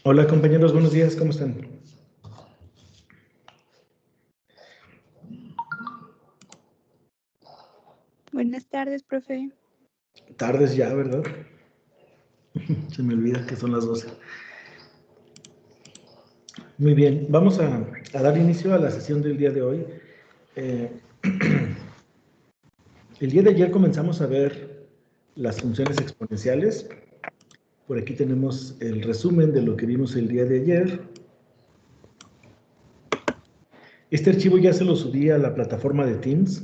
Hola compañeros, buenos días, ¿cómo están? Buenas tardes, profe. Tardes ya, ¿verdad? Se me olvida que son las 12. Muy bien, vamos a dar inicio a la sesión del día de hoy. El día de ayer comenzamos a ver las funciones exponenciales. Por aquí tenemos el resumen de lo que vimos el día de ayer. Este archivo ya se lo subí a la plataforma de Teams.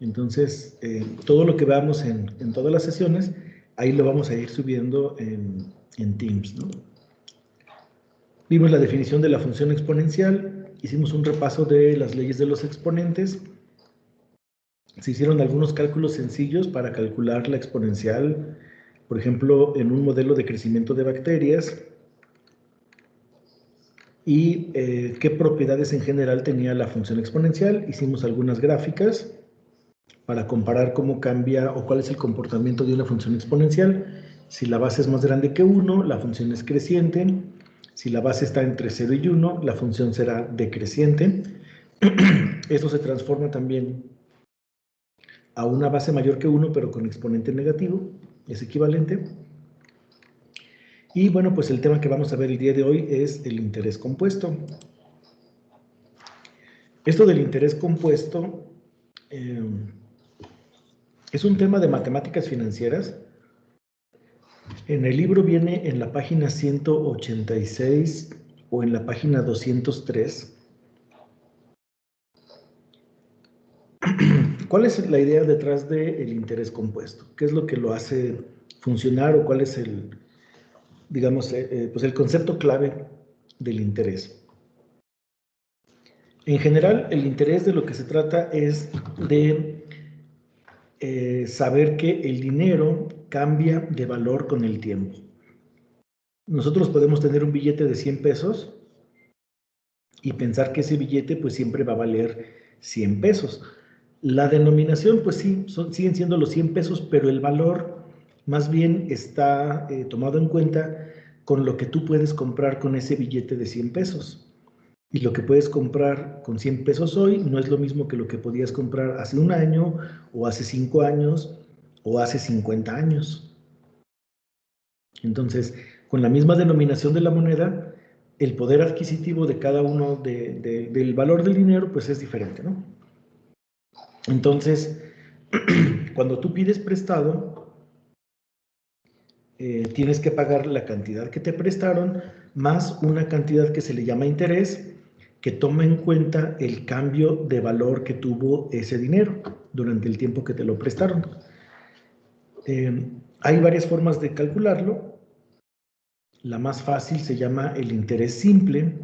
Entonces, todo lo que veamos en todas las sesiones, ahí lo vamos a ir subiendo en Teams, ¿no? Vimos la definición de la función exponencial, hicimos un repaso de las leyes de los exponentes, se hicieron algunos cálculos sencillos para calcular la exponencial, por ejemplo, en un modelo de crecimiento de bacterias, y qué propiedades en general tenía la función exponencial. Hicimos algunas gráficas para comparar cómo cambia o cuál es el comportamiento de una función exponencial. Si la base es más grande que 1, la función es creciente. Si la base está entre 0 y 1, la función será decreciente. Esto se transforma también a una base mayor que 1, pero con exponente negativo. Es equivalente. Y bueno, pues el tema que vamos a ver el día de hoy es el interés compuesto. Esto del interés compuesto es un tema de matemáticas financieras. En el libro viene en la página 186 o en la página 203. ¿Cuál es la idea detrás del interés compuesto? ¿Qué es lo que lo hace funcionar o cuál es el, digamos, pues el concepto clave del interés? En general, el interés de lo que se trata es de saber que el dinero cambia de valor con el tiempo. Nosotros podemos tener un billete de 100 pesos y pensar que ese billete pues siempre va a valer 100 pesos. La denominación pues sí, siguen siendo los 100 pesos, pero el valor más bien está tomado en cuenta con lo que tú puedes comprar con ese billete de 100 pesos. Y lo que puedes comprar con 100 pesos hoy no es lo mismo que lo que podías comprar hace un año, o hace 5 años, o hace 50 años. Entonces, con la misma denominación de la moneda, el poder adquisitivo de cada uno del valor del dinero, pues es diferente, ¿no? Entonces, cuando tú pides prestado, tienes que pagar la cantidad que te prestaron, más una cantidad que se le llama interés, que toma en cuenta el cambio de valor que tuvo ese dinero durante el tiempo que te lo prestaron. Hay varias formas de calcularlo. La más fácil se llama el interés simple.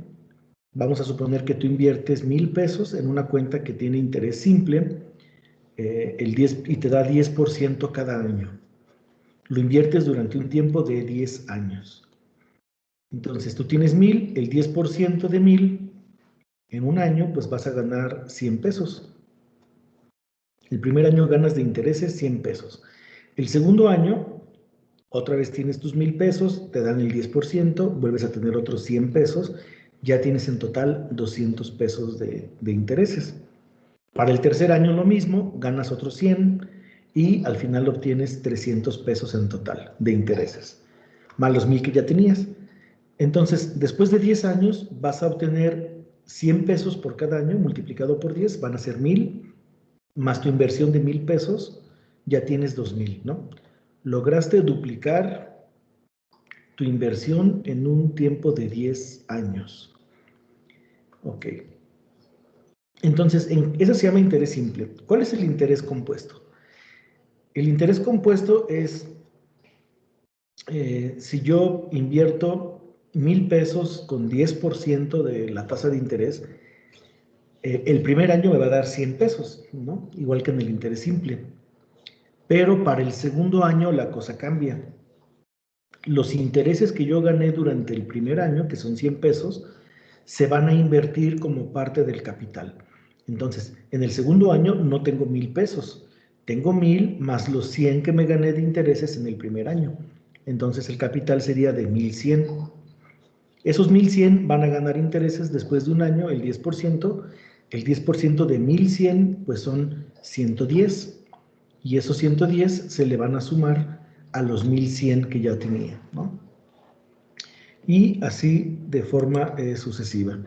Vamos a suponer que tú inviertes 1,000 pesos en una cuenta que tiene interés simple y te da 10% cada año. Lo inviertes durante un tiempo de 10 años. Entonces tú tienes 1,000, el 10% de 1,000 en un año, pues vas a ganar 100 pesos. El primer año ganas de intereses 100 pesos. El segundo año, otra vez tienes tus 1,000 pesos, te dan el 10%, vuelves a tener otros 100 pesos, ya tienes en total 200 pesos de intereses. Para el tercer año lo mismo, ganas otros 100 y al final obtienes 300 pesos en total de intereses, más los 1,000 que ya tenías. Entonces, después de 10 años vas a obtener 100 pesos por cada año multiplicado por 10, van a ser 1,000, más tu inversión de 1,000 pesos, ya tienes 2,000, ¿no? Lograste duplicar tu inversión en un tiempo de 10 años. Ok. Entonces, eso se llama interés simple. ¿Cuál es el interés compuesto? El interés compuesto es, si yo invierto 1,000 pesos con 10% de la tasa de interés, el primer año me va a dar 100 pesos, ¿no? Igual que en el interés simple. Pero para el segundo año la cosa cambia. Los intereses que yo gané durante el primer año, que son 100 pesos, se van a invertir como parte del capital. Entonces, en el segundo año no tengo 1,000 pesos, tengo 1,000 más los 100 que me gané de intereses en el primer año. Entonces, el capital sería de 1,100. Esos 1,100 van a ganar intereses después de un año, el 10%. El 10% de 1,100 pues son 110. Y esos 110 se le van a sumar a los 1,100 que ya tenía, ¿no? Y así de forma sucesiva.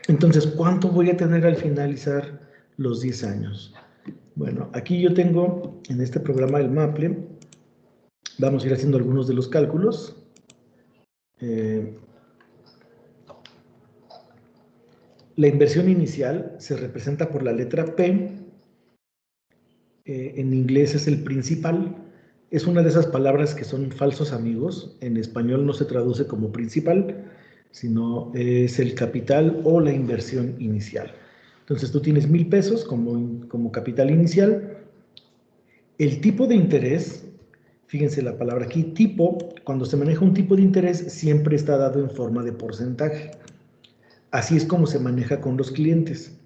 Entonces, ¿cuánto voy a tener al finalizar los 10 años? Bueno, aquí yo tengo en este programa del Maple, vamos a ir haciendo algunos de los cálculos. La inversión inicial se representa por la letra P. En inglés es el principal. Es una de esas palabras que son falsos amigos. En español no se traduce como principal, sino es el capital o la inversión inicial. Entonces tú tienes 1,000 pesos como capital inicial. El tipo de interés, fíjense la palabra aquí, tipo, cuando se maneja un tipo de interés siempre está dado en forma de porcentaje. Así es como se maneja con los clientes.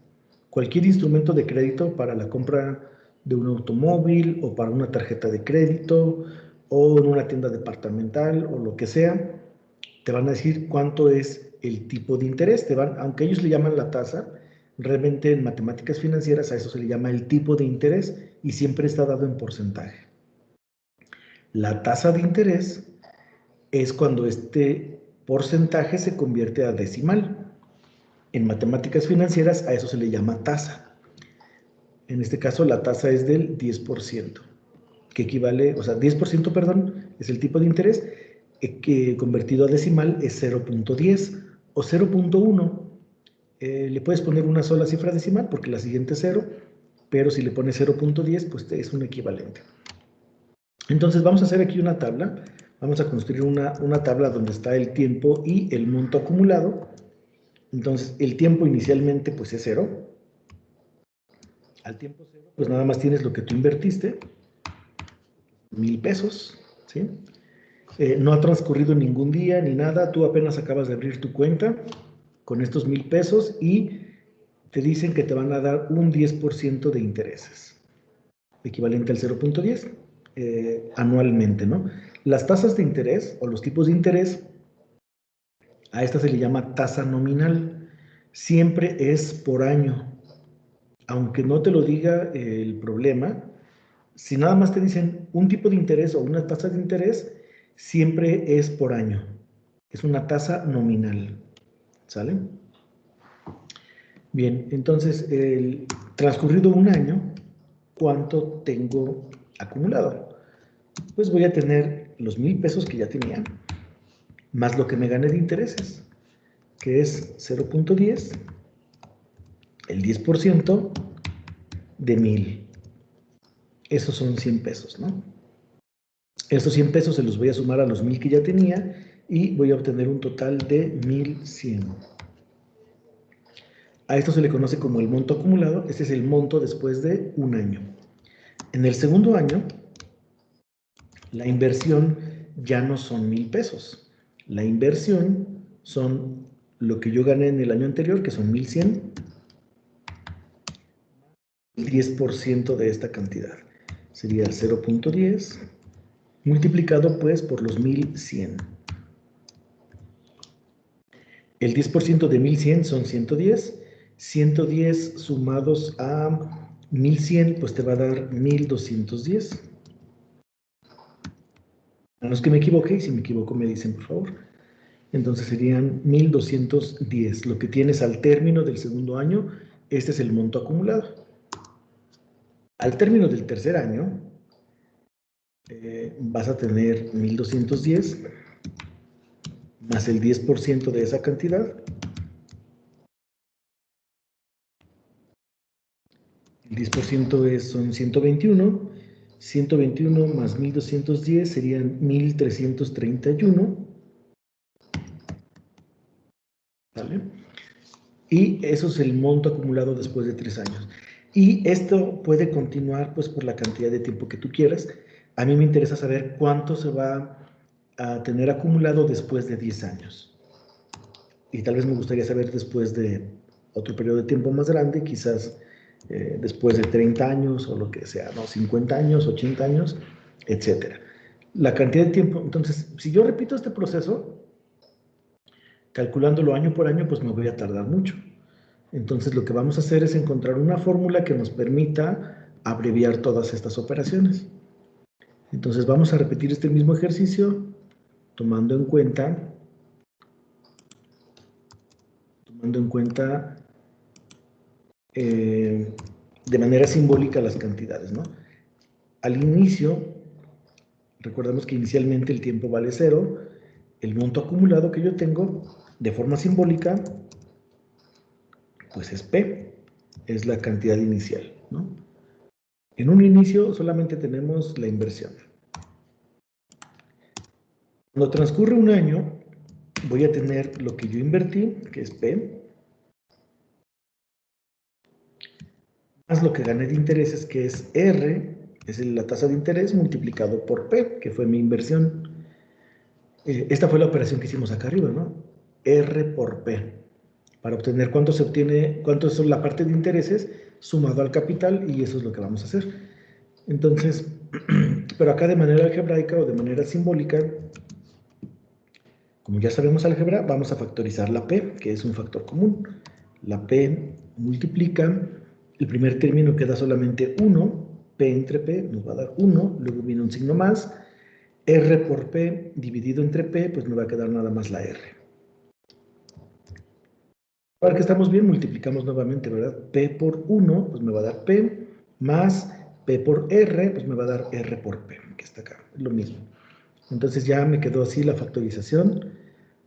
Cualquier instrumento de crédito para la compra de un automóvil o para una tarjeta de crédito o en una tienda departamental o lo que sea, te van a decir cuánto es el tipo de interés. Aunque ellos le llaman la tasa, realmente en matemáticas financieras a eso se le llama el tipo de interés y siempre está dado en porcentaje. La tasa de interés es cuando este porcentaje se convierte a decimal. En matemáticas financieras a eso se le llama tasa. En este caso la tasa es del 10%, que equivale, o sea, 10%, perdón, es el tipo de interés, que convertido a decimal es 0.10 o 0.1. Le puedes poner una sola cifra decimal porque la siguiente es 0, pero si le pones 0.10, pues es un equivalente. Entonces vamos a hacer aquí una tabla. Vamos a construir una tabla donde está el tiempo y el monto acumulado. Entonces el tiempo inicialmente pues es 0. Al tiempo 0 pues nada más tienes lo que tú invertiste, 1,000 pesos, ¿sí? No ha transcurrido ningún día ni nada, tú apenas acabas de abrir tu cuenta con estos 1,000 pesos y te dicen que te van a dar un 10% de intereses, equivalente al 0.10 anualmente, ¿no? Las tasas de interés o los tipos de interés, a esta se le llama tasa nominal, siempre es por año. Aunque no te lo diga el problema, si nada más te dicen un tipo de interés o una tasa de interés, siempre es por año. Es una tasa nominal. ¿Sale? Bien, entonces, transcurrido un año, ¿cuánto tengo acumulado? Pues voy a tener los 1,000 pesos que ya tenía, más lo que me gané de intereses, que es 0.10, el 10% de 1,000. Esos son 100 pesos, ¿no? Estos 100 pesos se los voy a sumar a los 1,000 que ya tenía y voy a obtener un total de 1,100. A esto se le conoce como el monto acumulado. Este es el monto después de un año. En el segundo año, la inversión ya no son 1,000 pesos. La inversión son lo que yo gané en el año anterior, que son 1,100, el 10% de esta cantidad. Sería 0.10 multiplicado pues por los 1,100. El 10% de 1,100 son 110. 110 sumados a 1,100, pues te va a dar 1,210. A menos que me equivoque, y si me equivoco me dicen, por favor. Entonces serían 1,210. Lo que tienes al término del segundo año, este es el monto acumulado. Al término del tercer año, vas a tener 1,210 más el 10% de esa cantidad. El 10% son 121. 121 más 1,210 serían 1,331. ¿Vale? Y eso es el monto acumulado después de 3 años. Y esto puede continuar pues por la cantidad de tiempo que tú quieras. A mí me interesa saber cuánto se va a tener acumulado después de 10 años. Y tal vez me gustaría saber después de otro periodo de tiempo más grande, quizás después de 30 años o lo que sea, ¿no? 50 años, 80 años, etc. la cantidad de tiempo. Entonces, si yo repito este proceso, calculándolo año por año, pues me voy a tardar mucho. Entonces, lo que vamos a hacer es encontrar una fórmula que nos permita abreviar todas estas operaciones. Entonces, vamos a repetir este mismo ejercicio, tomando en cuenta de manera simbólica las cantidades, ¿no? Al inicio, recordemos que inicialmente el tiempo vale 0, el monto acumulado que yo tengo, de forma simbólica, pues es P, es la cantidad inicial, ¿no? En un inicio solamente tenemos la inversión. Cuando transcurre un año, voy a tener lo que yo invertí, que es P, más lo que gané de intereses, que es R, es la tasa de interés multiplicado por P, que fue mi inversión. Esta fue la operación que hicimos acá arriba, ¿no? R por P, para obtener cuánto se obtiene, cuánto es la parte de intereses sumado al capital, y eso es lo que vamos a hacer. Entonces, pero acá de manera algebraica o de manera simbólica, como ya sabemos álgebra, vamos a factorizar la P, que es un factor común. La P multiplica, el primer término queda solamente 1, P entre P nos va a dar 1, luego viene un signo más, R por P dividido entre P, pues me va a quedar nada más la R. Ahora que estamos bien, multiplicamos nuevamente, ¿verdad? P por 1, pues me va a dar P, más P por R, pues me va a dar R por P, que está acá, es lo mismo. Entonces ya me quedó así la factorización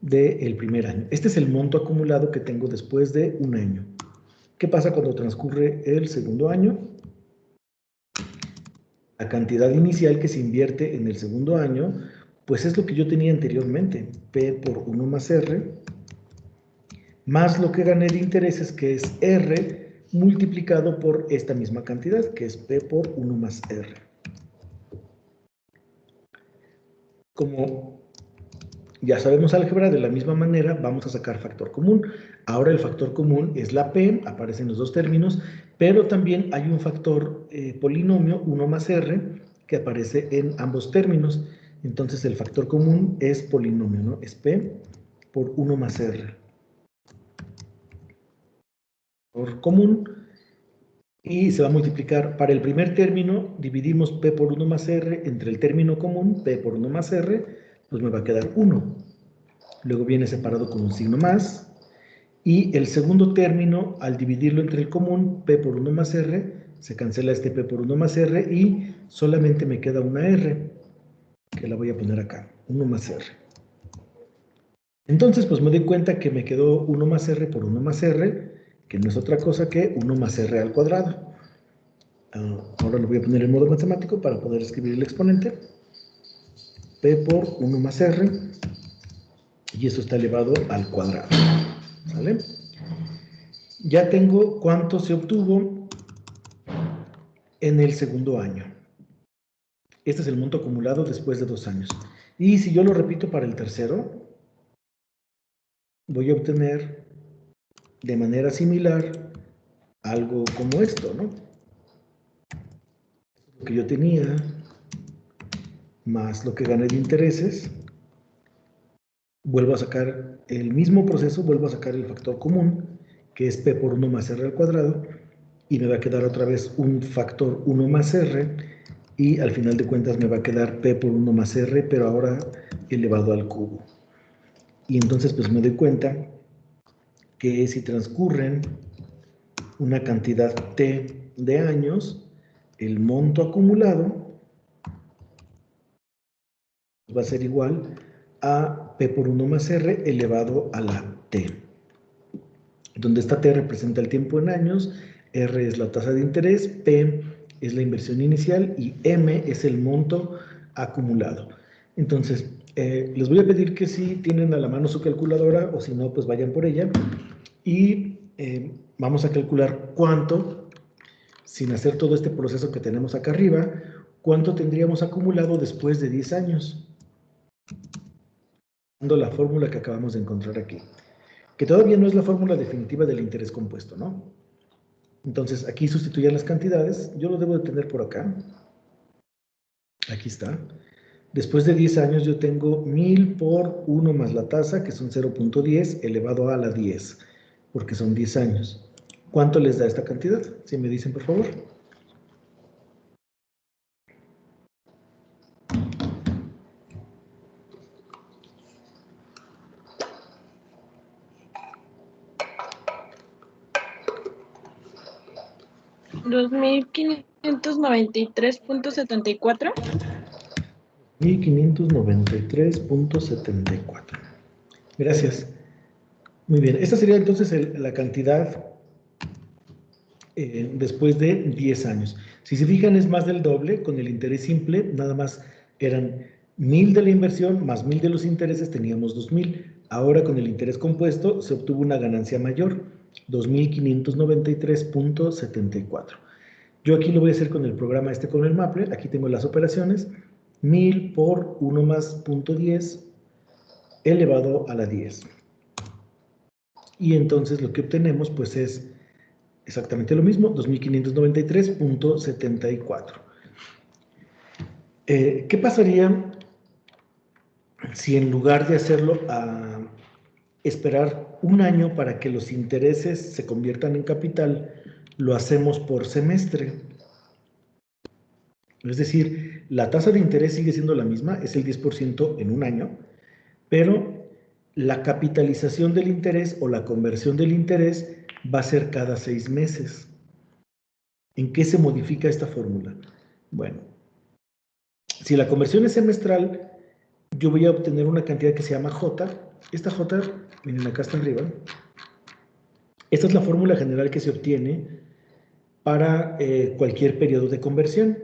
del primer año. Este es el monto acumulado que tengo después de un año. ¿Qué pasa cuando transcurre el segundo año? La cantidad inicial que se invierte en el segundo año, pues es lo que yo tenía anteriormente, P por 1 más R, más lo que gané de intereses, que es R, multiplicado por esta misma cantidad, que es P por 1 más R. Como ya sabemos álgebra, de la misma manera vamos a sacar factor común. Ahora el factor común es la P, aparecen los dos términos, pero también hay un factor polinomio, 1 más R, que aparece en ambos términos. Entonces el factor común es polinomio, ¿no? Es P por 1 más R. Por común, y se va a multiplicar. Para el primer término, dividimos P por 1 más R entre el término común, P por 1 más R, pues me va a quedar 1. Luego viene separado con un signo más, y el segundo término, al dividirlo entre el común, P por 1 más R, se cancela este P por 1 más R, y solamente me queda una R, que la voy a poner acá, 1 más R. Entonces, pues me doy cuenta que me quedó 1 más R por 1 más R, que no es otra cosa que 1 más R al cuadrado. Ahora lo voy a poner en modo matemático para poder escribir el exponente. P por 1 más R, y eso está elevado al cuadrado. ¿Sale? Ya tengo cuánto se obtuvo en el segundo año. Este es el monto acumulado después de 2 años. Y si yo lo repito para el tercero, voy a obtener de manera similar algo como esto, ¿no? Lo que yo tenía, más lo que gané de intereses, vuelvo a sacar el mismo proceso, vuelvo a sacar el factor común, que es P por 1 más R al cuadrado, y me va a quedar otra vez un factor 1 más R, y al final de cuentas me va a quedar P por 1 más R, pero ahora elevado al cubo. Y entonces pues me doy cuenta que si transcurren una cantidad T de años, el monto acumulado va a ser igual a P por 1 más R elevado a la T, donde esta T representa el tiempo en años, R es la tasa de interés, P es la inversión inicial y M es el monto acumulado. Entonces, les voy a pedir que si tienen a la mano su calculadora, o si no, pues vayan por ella, y vamos a calcular cuánto, sin hacer todo este proceso que tenemos acá arriba, cuánto tendríamos acumulado después de 10 años. La fórmula que acabamos de encontrar aquí, que todavía no es la fórmula definitiva del interés compuesto, ¿no? Entonces, aquí sustituyan las cantidades, yo lo debo de tener por acá, aquí está, Después de 10 años yo tengo 1000 por 1 más la tasa, que son 0.10 elevado a la 10, porque son 10 años. ¿Cuánto les da esta cantidad? Si me dicen, por favor. $2,593.74. 1593.74. Gracias. Muy bien. Esta sería entonces la cantidad después de 10 años. Si se fijan, es más del doble. Con el interés simple, nada más eran 1000 de la inversión más 1000 de los intereses, teníamos 2000. Ahora con el interés compuesto se obtuvo una ganancia mayor, 2593.74. Yo aquí lo voy a hacer con el programa con el Maple. Aquí tengo las operaciones. 1000 por 1 más 0.10 elevado a la 10. Y entonces lo que obtenemos pues es exactamente lo mismo, 2593.74. ¿Qué pasaría si en lugar de hacerlo a esperar un año para que los intereses se conviertan en capital, lo hacemos por semestre? Es decir, la tasa de interés sigue siendo la misma, es el 10% en un año, pero la capitalización del interés o la conversión del interés va a ser cada 6 meses. ¿En qué se modifica esta fórmula? Bueno, si la conversión es semestral, yo voy a obtener una cantidad que se llama J. Esta J, miren, acá está arriba. Esta es la fórmula general que se obtiene para cualquier periodo de conversión.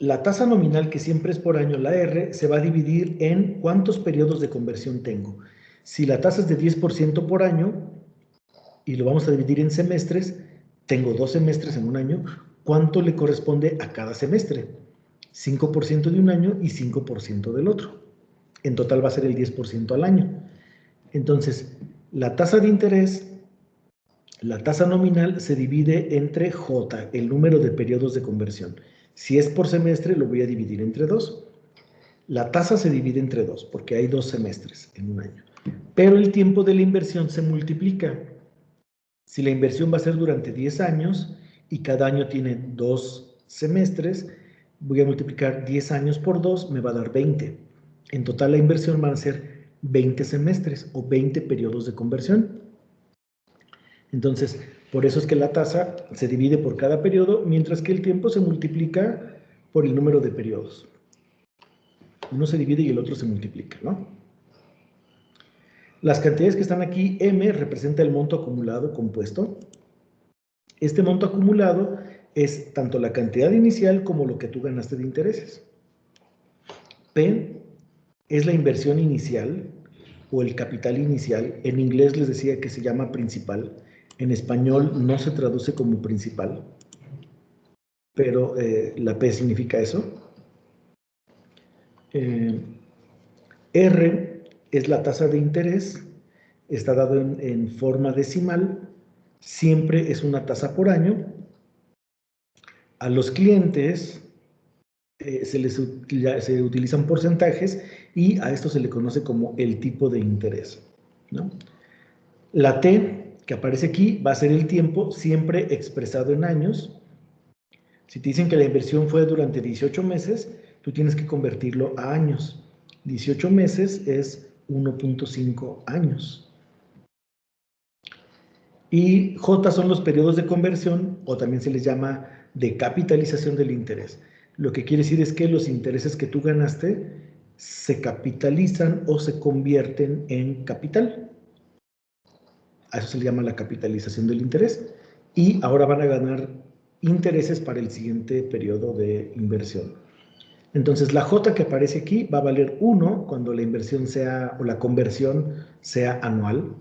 La tasa nominal, que siempre es por año, la R, se va a dividir en cuántos periodos de conversión tengo. Si la tasa es de 10% por año, y lo vamos a dividir en semestres, tengo 2 semestres en un año, ¿cuánto le corresponde a cada semestre? 5% de un año y 5% del otro. En total va a ser el 10% al año. Entonces, la tasa de interés, la tasa nominal, se divide entre J, el número de periodos de conversión. Si es por semestre, lo voy a dividir entre 2. La tasa se divide entre 2, porque hay 2 semestres en un año. Pero el tiempo de la inversión se multiplica. Si la inversión va a ser durante 10 años y cada año tiene 2 semestres, voy a multiplicar 10 años por 2, me va a dar 20. En total la inversión van a ser 20 semestres o 20 periodos de conversión. Entonces, por eso es que la tasa se divide por cada periodo, mientras que el tiempo se multiplica por el número de periodos. Uno se divide y el otro se multiplica, ¿no? Las cantidades que están aquí, M representa el monto acumulado compuesto. Este monto acumulado es tanto la cantidad inicial como lo que tú ganaste de intereses. P es la inversión inicial o el capital inicial. En inglés les decía que se llama principal. En español no se traduce como principal, pero la P significa eso. R es la tasa de interés. Está dado en forma decimal. Siempre es una tasa por año. A los clientes se utilizan porcentajes y a esto se le conoce como el tipo de interés, ¿no? La T, que aparece aquí, va a ser el tiempo siempre expresado en años. Si te dicen que la inversión fue durante 18 meses, tú tienes que convertirlo a años. 18 meses es 1.5 años. Y J son los periodos de conversión, o también se les llama de capitalización del interés. Lo que quiere decir es que los intereses que tú ganaste se capitalizan o se convierten en capital. A eso se le llama la capitalización del interés. Y ahora van a ganar intereses para el siguiente periodo de inversión. Entonces, la J que aparece aquí va a valer 1 cuando la inversión sea, o la conversión sea anual.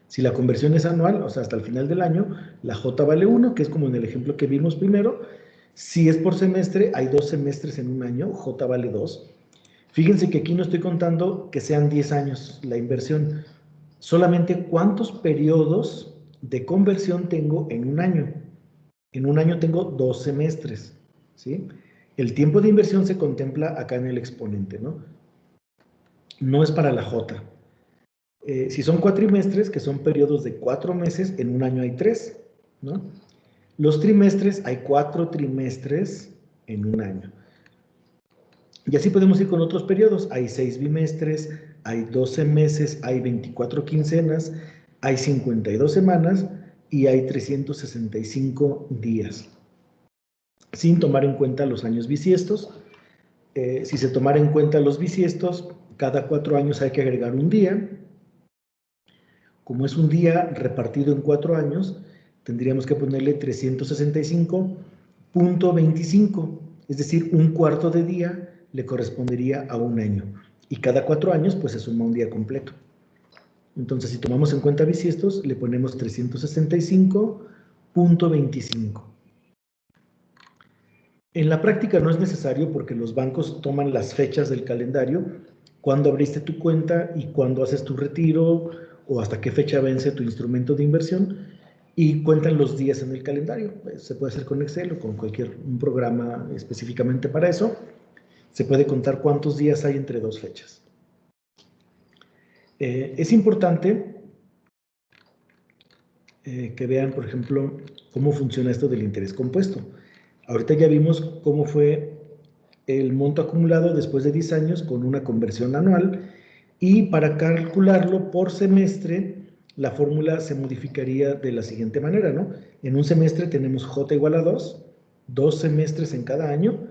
Si la conversión es anual, o sea, hasta el final del año, la J vale 1, que es como en el ejemplo que vimos primero. Si es por semestre, hay 2 semestres en un año, J vale 2. Fíjense que aquí no estoy contando que sean 10 años la inversión, solamente cuántos periodos de conversión tengo en un año. En un año tengo 2 semestres, ¿sí? El tiempo de inversión se contempla acá en el exponente, ¿no? No es para la J. Si son cuatrimestres, que son periodos de 4 meses, en un año hay 3, ¿no? Los trimestres, hay 4 trimestres en un año. Y así podemos ir con otros periodos. Hay 6 bimestres, hay 12 meses, hay 24 quincenas, hay 52 semanas y hay 365 días. Sin tomar en cuenta los años bisiestos. Si se tomara en cuenta los bisiestos, cada 4 años hay que agregar un día. Como es un día repartido en 4 años, tendríamos que ponerle 365.25, es decir, un cuarto de día le correspondería a un año. Y cada 4 años, pues se suma un día completo. Entonces, si tomamos en cuenta bisiestos, le ponemos 365.25. En la práctica no es necesario porque los bancos toman las fechas del calendario, cuándo abriste tu cuenta y cuándo haces tu retiro o hasta qué fecha vence tu instrumento de inversión y cuentan los días en el calendario. Se puede hacer con Excel o con un programa específicamente para eso. Se puede contar cuántos días hay entre 2 fechas. Es importante que vean, por ejemplo, cómo funciona esto del interés compuesto. Ahorita ya vimos cómo fue el monto acumulado después de 10 años con una conversión anual y para calcularlo por semestre, la fórmula se modificaría de la siguiente manera, ¿no? En un semestre tenemos J igual a 2 semestres en cada año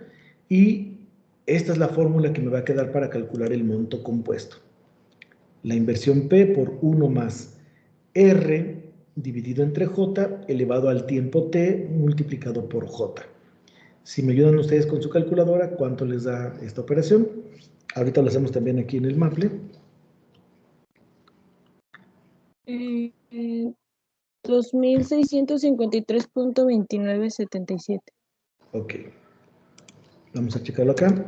y esta es la fórmula que me va a quedar para calcular el monto compuesto. La inversión P por 1 más R dividido entre J elevado al tiempo T multiplicado por J. Si me ayudan ustedes con su calculadora, ¿cuánto les da esta operación? Ahorita lo hacemos también aquí en el Maple. 2.653.2977. Ok. Vamos a checarlo acá.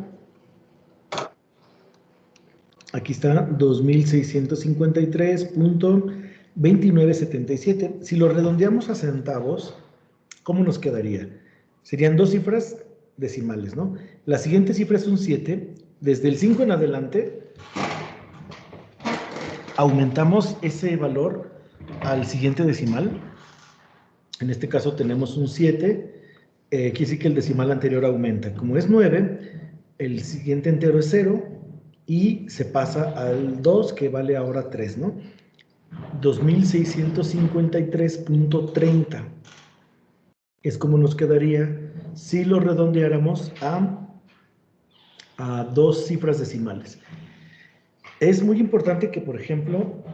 Aquí está 2.653.2977. Si lo redondeamos a centavos, ¿cómo nos quedaría? Serían 2 cifras decimales, ¿no? La siguiente cifra es un 7. Desde el 5 en adelante, aumentamos ese valor al siguiente decimal. En este caso tenemos un 7. Quiere decir que el decimal anterior aumenta. Como es 9, el siguiente entero es 0 y se pasa al 2, que vale ahora 3, ¿no? 2.653.30 es como nos quedaría si lo redondeáramos a 2 cifras decimales. Es muy importante que, por ejemplo,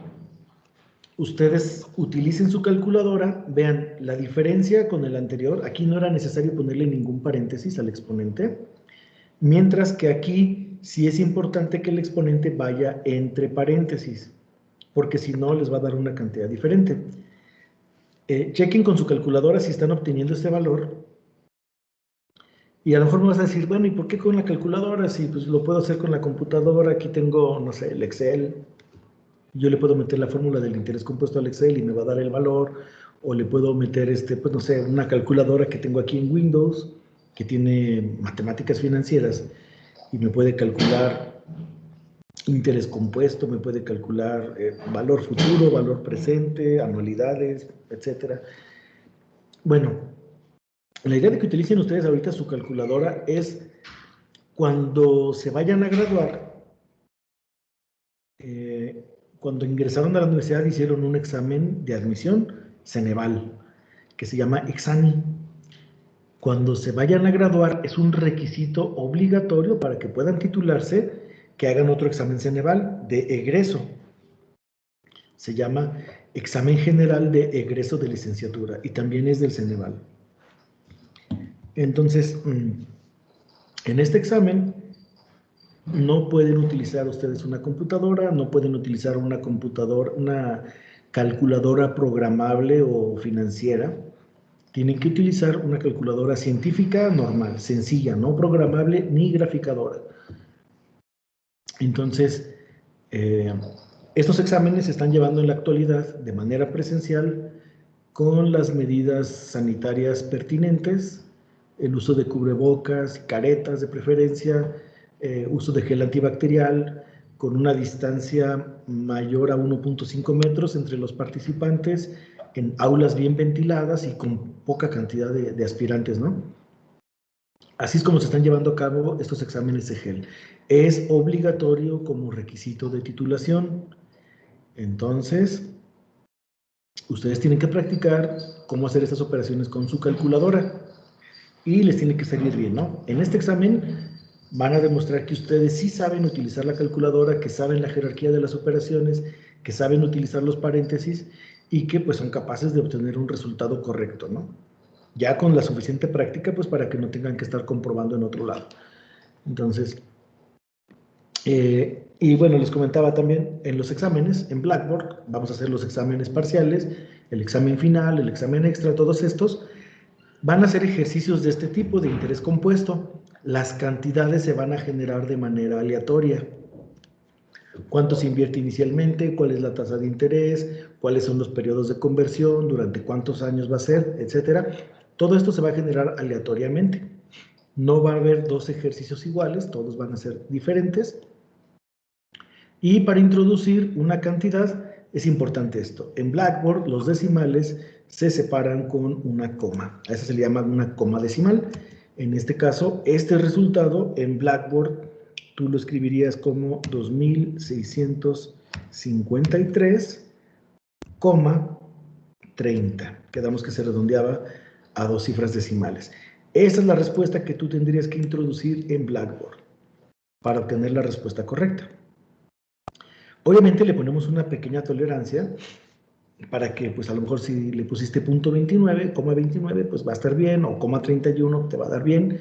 ustedes utilicen su calculadora, vean la diferencia con el anterior. Aquí no era necesario ponerle ningún paréntesis al exponente, mientras que aquí sí es importante que el exponente vaya entre paréntesis, porque si no les va a dar una cantidad diferente. Chequen con su calculadora si están obteniendo este valor. Y a lo mejor me vas a decir, bueno, ¿y por qué con la calculadora? Si pues lo puedo hacer con la computadora, aquí tengo, no sé, el Excel. Yo le puedo meter la fórmula del interés compuesto al Excel y me va a dar el valor. O le puedo meter, pues no sé, una calculadora que tengo aquí en Windows, que tiene matemáticas financieras, y me puede calcular interés compuesto, me puede calcular valor futuro, valor presente, anualidades, etc. Bueno, la idea de que utilicen ustedes ahorita su calculadora es cuando se vayan a graduar, cuando ingresaron a la universidad hicieron un examen de admisión Ceneval, que se llama Exani. Cuando se vayan a graduar es un requisito obligatorio para que puedan titularse que hagan otro examen Ceneval de egreso. Se llama Examen General de Egreso de Licenciatura y también es del Ceneval. Entonces, en este examen no pueden utilizar ustedes una computadora, no pueden utilizar una calculadora programable o financiera. Tienen que utilizar una calculadora científica normal, sencilla, no programable ni graficadora. Entonces, estos exámenes se están llevando en la actualidad de manera presencial con las medidas sanitarias pertinentes, el uso de cubrebocas, caretas de preferencia, uso de gel antibacterial, con una distancia mayor a 1.5 metros entre los participantes, en aulas bien ventiladas y con poca cantidad de aspirantes, ¿no? Así es como se están llevando a cabo estos exámenes de gel. Es obligatorio como requisito de titulación. Entonces, ustedes tienen que practicar cómo hacer estas operaciones con su calculadora y les tiene que salir bien, ¿no? En este examen van a demostrar que ustedes sí saben utilizar la calculadora, que saben la jerarquía de las operaciones, que saben utilizar los paréntesis y que pues son capaces de obtener un resultado correcto, ¿no? Ya con la suficiente práctica, pues para que no tengan que estar comprobando en otro lado. Entonces, y bueno, les comentaba también, en los exámenes, en Blackboard, vamos a hacer los exámenes parciales, el examen final, el examen extra, todos estos, van a ser ejercicios de este tipo, de interés compuesto. Las cantidades se van a generar de manera aleatoria. ¿Cuánto se invierte inicialmente? ¿Cuál es la tasa de interés? ¿Cuáles son los periodos de conversión? ¿Durante cuántos años va a ser? Etcétera. Todo esto se va a generar aleatoriamente. No va a haber dos ejercicios iguales, todos van a ser diferentes. Y para introducir una cantidad es importante esto. En Blackboard los decimales se separan con una coma. A eso se le llama una coma decimal. En este caso, este resultado en Blackboard tú lo escribirías como 2653,30. Quedamos que se redondeaba a dos cifras decimales. Esa es la respuesta que tú tendrías que introducir en Blackboard para obtener la respuesta correcta. Obviamente le ponemos una pequeña tolerancia para que, pues a lo mejor si le pusiste punto 29, coma 29, pues va a estar bien, o coma 31 te va a dar bien,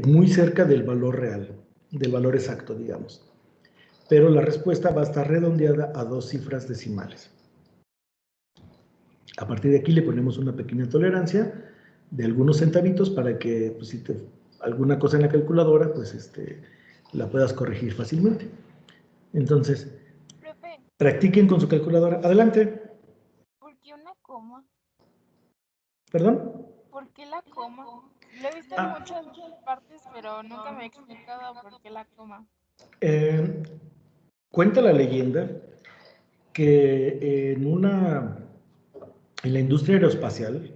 muy cerca del valor real, del valor exacto, digamos. Pero la respuesta va a estar redondeada a dos cifras decimales. A partir de aquí le ponemos una pequeña tolerancia de algunos centavitos para que, pues, si te alguna cosa en la calculadora, pues la puedas corregir fácilmente. Entonces, Profe, practiquen con su calculadora. Adelante. ¿por qué una coma? ¿Perdón? ¿Por qué la coma? Lo he visto en muchas partes, pero nunca me he explicado por qué la coma. Eh, Cuenta la leyenda que en la industria aeroespacial,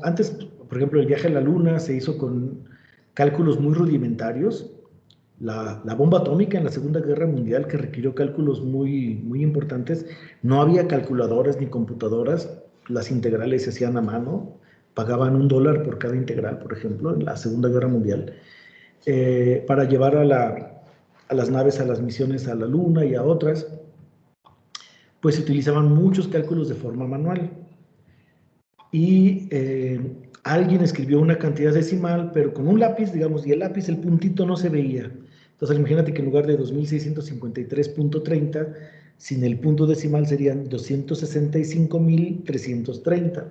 antes, por ejemplo, el viaje a la Luna se hizo con cálculos muy rudimentarios. La bomba atómica en la Segunda Guerra Mundial, que requirió cálculos muy, muy importantes, no había calculadoras ni computadoras, las integrales se hacían a mano, pagaban $1 por cada integral, por ejemplo, en la Segunda Guerra Mundial, para llevar a las naves a las misiones a la Luna y a otras, pues se utilizaban muchos cálculos de forma manual. Y alguien escribió una cantidad decimal, pero con un lápiz, digamos, y el lápiz, el puntito no se veía. Entonces, imagínate que en lugar de 2653.30, sin el punto decimal serían 265.330,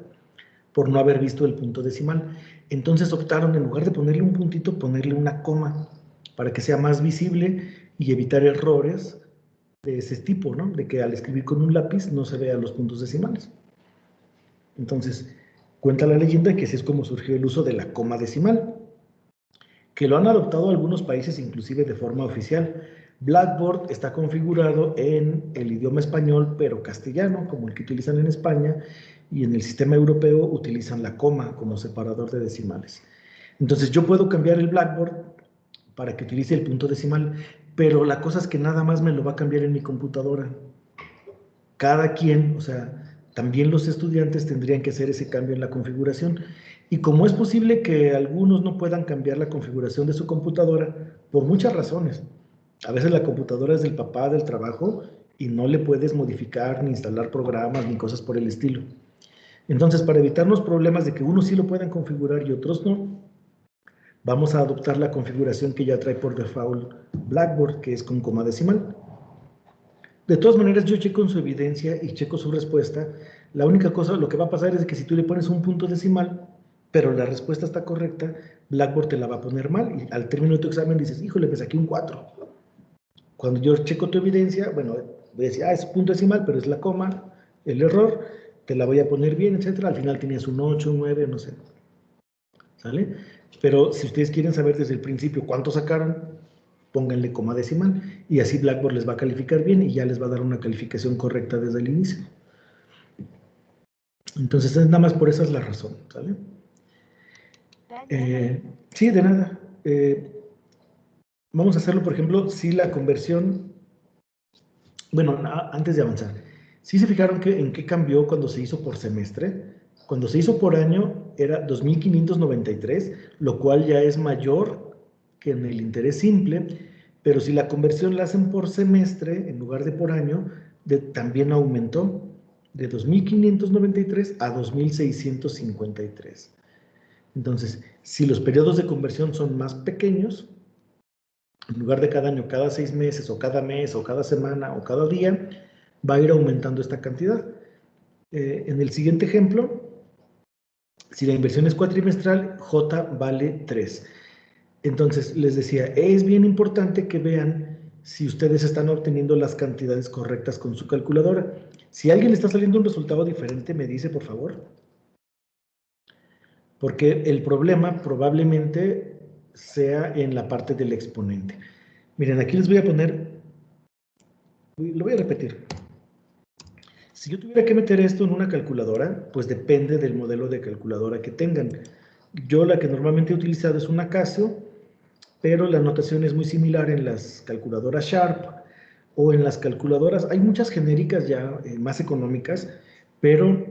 por no haber visto el punto decimal. Entonces optaron, en lugar de ponerle un puntito, ponerle una coma, para que sea más visible y evitar errores de ese tipo, ¿no? De que al escribir con un lápiz no se vean los puntos decimales. Entonces, cuenta la leyenda que así es como surgió el uso de la coma decimal, que lo han adoptado algunos países inclusive de forma oficial. Blackboard está configurado en el idioma español, pero castellano, como el que utilizan en España, y en el sistema europeo utilizan la coma como separador de decimales. Entonces, yo puedo cambiar el Blackboard para que utilice el punto decimal, pero la cosa es que nada más me lo va a cambiar en mi computadora. Cada quien, o sea, también los estudiantes tendrían que hacer ese cambio en la configuración. Y como es posible que algunos no puedan cambiar la configuración de su computadora, por muchas razones. A veces la computadora es del papá del trabajo y no le puedes modificar ni instalar programas ni cosas por el estilo. Entonces, para evitarnos problemas de que unos sí lo puedan configurar y otros no, vamos a adoptar la configuración que ya trae por default Blackboard, que es con coma decimal. De todas maneras, yo checo en su evidencia y checo su respuesta. La única cosa, lo que va a pasar es que si tú le pones un punto decimal, pero la respuesta está correcta, Blackboard te la va a poner mal y al término de tu examen dices, híjole, me saqué un 4. Cuando yo checo tu evidencia, bueno, voy a decir, es punto decimal, pero es la coma, el error, te la voy a poner bien, etcétera. Al final tenías un 8, un 9, no sé. ¿sale? Pero si ustedes quieren saber desde el principio cuánto sacaron, pónganle coma decimal y así Blackboard les va a calificar bien y ya les va a dar una calificación correcta desde el inicio. Entonces, nada más por esa es la razón, ¿sale? Sí, de nada. Vamos a hacerlo, por ejemplo, si la conversión... Bueno, antes de avanzar, ¿sí se fijaron en qué cambió cuando se hizo por semestre? Cuando se hizo por año era 2.593, lo cual ya es mayor que en el interés simple, pero si la conversión la hacen por semestre en lugar de por año, también aumentó de 2.593 a 2.653. Entonces, si los periodos de conversión son más pequeños, en lugar de cada año, cada 6 meses, o cada mes, o cada semana, o cada día, va a ir aumentando esta cantidad. En el siguiente ejemplo, si la inversión es cuatrimestral, J vale 3. Entonces, les decía, es bien importante que vean si ustedes están obteniendo las cantidades correctas con su calculadora. Si a alguien le está saliendo un resultado diferente, me dice, por favor. Porque el problema probablemente sea en la parte del exponente. Miren, aquí les voy a poner, lo voy a repetir. Si yo tuviera que meter esto en una calculadora, pues depende del modelo de calculadora que tengan. Yo la que normalmente he utilizado es una Casio, pero la notación es muy similar en las calculadoras Sharp o en las calculadoras, hay muchas genéricas ya más económicas, pero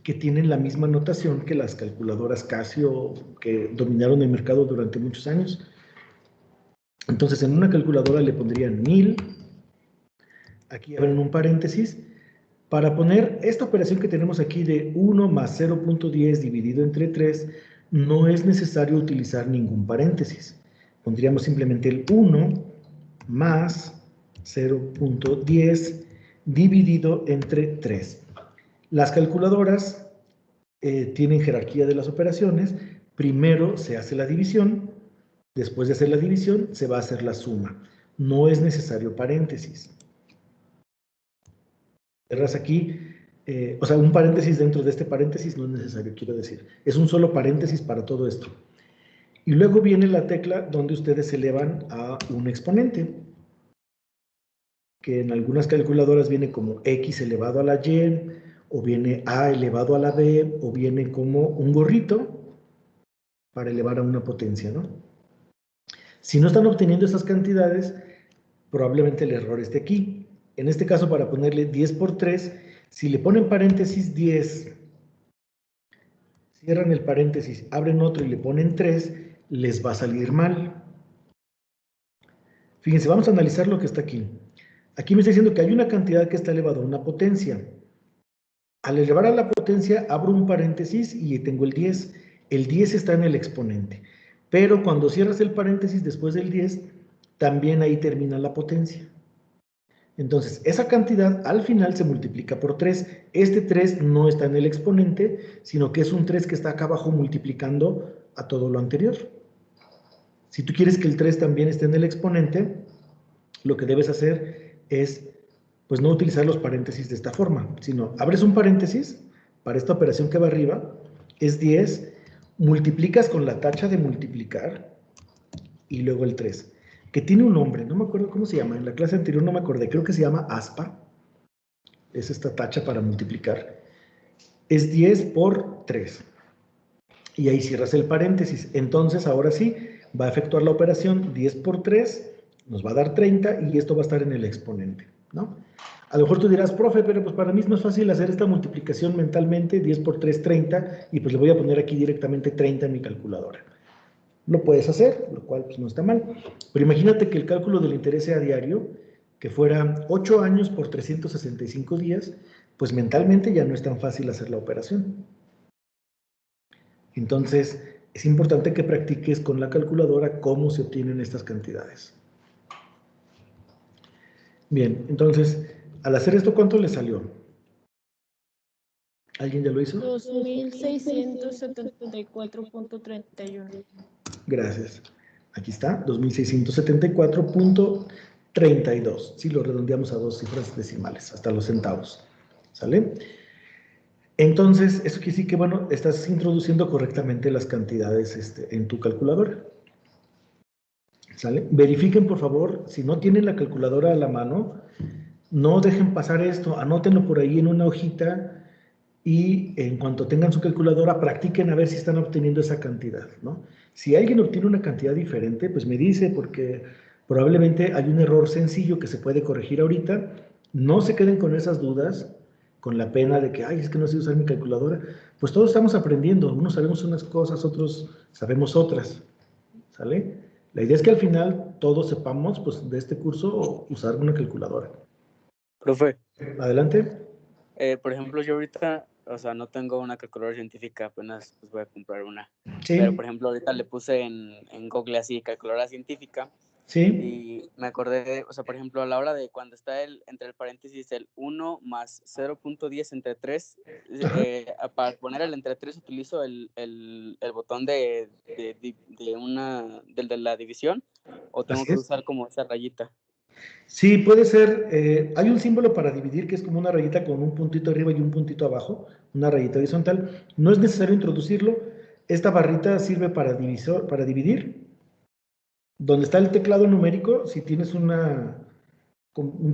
que tienen la misma notación que las calculadoras Casio que dominaron el mercado durante muchos años. Entonces, en una calculadora le pondrían 1000, aquí abren un paréntesis, para poner esta operación que tenemos aquí de 1 más 0.10 dividido entre 3, no es necesario utilizar ningún paréntesis. Pondríamos simplemente el 1 más 0.10 dividido entre 3. Las calculadoras tienen jerarquía de las operaciones. Primero se hace la división, después de hacer la división se va a hacer la suma. No es necesario paréntesis. Cierras aquí, o sea, un paréntesis dentro de este paréntesis no es necesario, quiero decir. Es un solo paréntesis para todo esto. Y luego viene la tecla donde ustedes se elevan a un exponente, que en algunas calculadoras viene como x elevado a la y, o viene a elevado a la b, o viene como un gorrito para elevar a una potencia, ¿no? Si no están obteniendo esas cantidades, probablemente el error esté aquí. En este caso, para ponerle 10 por 3, si le ponen paréntesis 10, cierran el paréntesis, abren otro y le ponen 3, les va a salir mal. Fíjense, vamos a analizar lo que está aquí. Aquí me está diciendo que hay una cantidad que está elevada a una potencia. Al elevar a la potencia, abro un paréntesis y tengo el 10. El 10 está en el exponente. Pero cuando cierras el paréntesis después del 10, también ahí termina la potencia. Entonces, esa cantidad al final se multiplica por 3. Este 3 no está en el exponente, sino que es un 3 que está acá abajo multiplicando a todo lo anterior. Si tú quieres que el 3 también esté en el exponente, lo que debes hacer es, pues, no utilizar los paréntesis de esta forma, sino abres un paréntesis para esta operación que va arriba, es 10, multiplicas con la tacha de multiplicar y luego el 3. Que tiene un nombre, no me acuerdo cómo se llama, en la clase anterior no me acordé, creo que se llama aspa, es esta tacha para multiplicar, es 10 por 3, y ahí cierras el paréntesis. Entonces ahora sí, va a efectuar la operación 10 por 3, nos va a dar 30, y esto va a estar en el exponente, ¿no? A lo mejor tú dirás, profe, pero pues para mí es más fácil hacer esta multiplicación mentalmente, 10 por 3, 30, y pues le voy a poner aquí directamente 30 en mi calculadora. Lo puedes hacer, lo cual pues no está mal. Pero imagínate que el cálculo del interés sea diario, que fuera 8 años por 365 días, pues mentalmente ya no es tan fácil hacer la operación. Entonces, es importante que practiques con la calculadora cómo se obtienen estas cantidades. Bien, entonces, al hacer esto, ¿cuánto le salió? ¿Alguien ya lo hizo? 2.674.31. Gracias. Aquí está, 2.674.32. Si lo redondeamos a 2 cifras decimales, hasta los centavos. ¿Sale? Entonces, eso quiere decir que, bueno, estás introduciendo correctamente las cantidades en tu calculadora. ¿Sale? Verifiquen, por favor, si no tienen la calculadora a la mano, no dejen pasar esto, anótenlo por ahí en una hojita y en cuanto tengan su calculadora, practiquen a ver si están obteniendo esa cantidad, ¿no? Si alguien obtiene una cantidad diferente, pues me dice, porque probablemente hay un error sencillo que se puede corregir ahorita. No se queden con esas dudas, con la pena de que, ay, es que no sé usar mi calculadora. Pues todos estamos aprendiendo, unos sabemos unas cosas, otros sabemos otras, ¿sale? La idea es que al final todos sepamos, pues, de este curso usar una calculadora. Profe, Adelante. por ejemplo, yo ahorita, o sea, no tengo una calculadora científica, apenas pues voy a comprar una. Sí. Pero, por ejemplo, ahorita le puse en Google así, calculadora científica. Sí. Y me acordé de, o sea, por ejemplo, a la hora de cuando está entre el paréntesis el 1 más 0.10 entre 3, para poner el entre 3 utilizo el botón de la división, o tengo que usar como esa rayita. Sí, puede ser. Hay un símbolo para dividir que es como una rayita con un puntito arriba y un puntito abajo, una rayita horizontal. No es necesario introducirlo. Esta barrita sirve para dividir. Donde está el teclado numérico, si tienes un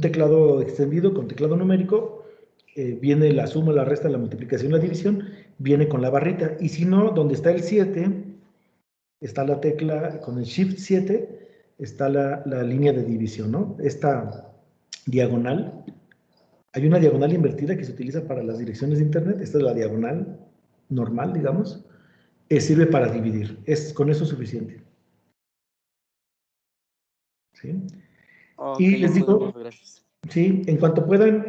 teclado extendido con teclado numérico, viene la suma, la resta, la multiplicación, la división, viene con la barrita. Y si no, donde está el 7, está la tecla con el Shift 7, está la línea de división, ¿no? Esta diagonal, hay una diagonal invertida que se utiliza para las direcciones de internet, esta es la diagonal normal, digamos, sirve para dividir, con eso es suficiente. ¿Sí? Okay, y les digo, gracias. Sí, en cuanto puedan,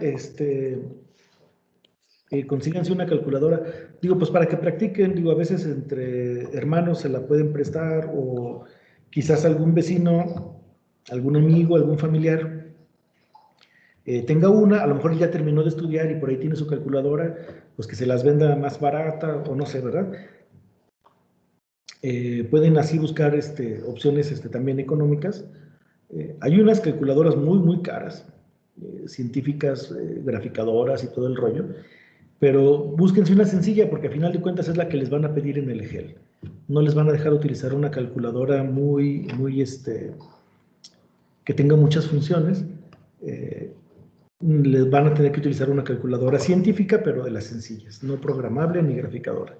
consíganse una calculadora, digo, pues para que practiquen, digo, a veces entre hermanos se la pueden prestar o quizás algún vecino, algún amigo, algún familiar tenga una, a lo mejor ya terminó de estudiar y por ahí tiene su calculadora, pues que se las venda más barata o no sé, ¿verdad? Pueden así buscar opciones también económicas. Hay unas calculadoras muy, muy caras, científicas, graficadoras y todo el rollo, pero búsquense una sencilla porque a final de cuentas es la que les van a pedir en el EGEL. No les van a dejar utilizar una calculadora muy, muy, que tenga muchas funciones. Les van a tener que utilizar una calculadora científica, pero de las sencillas, no programable ni graficadora.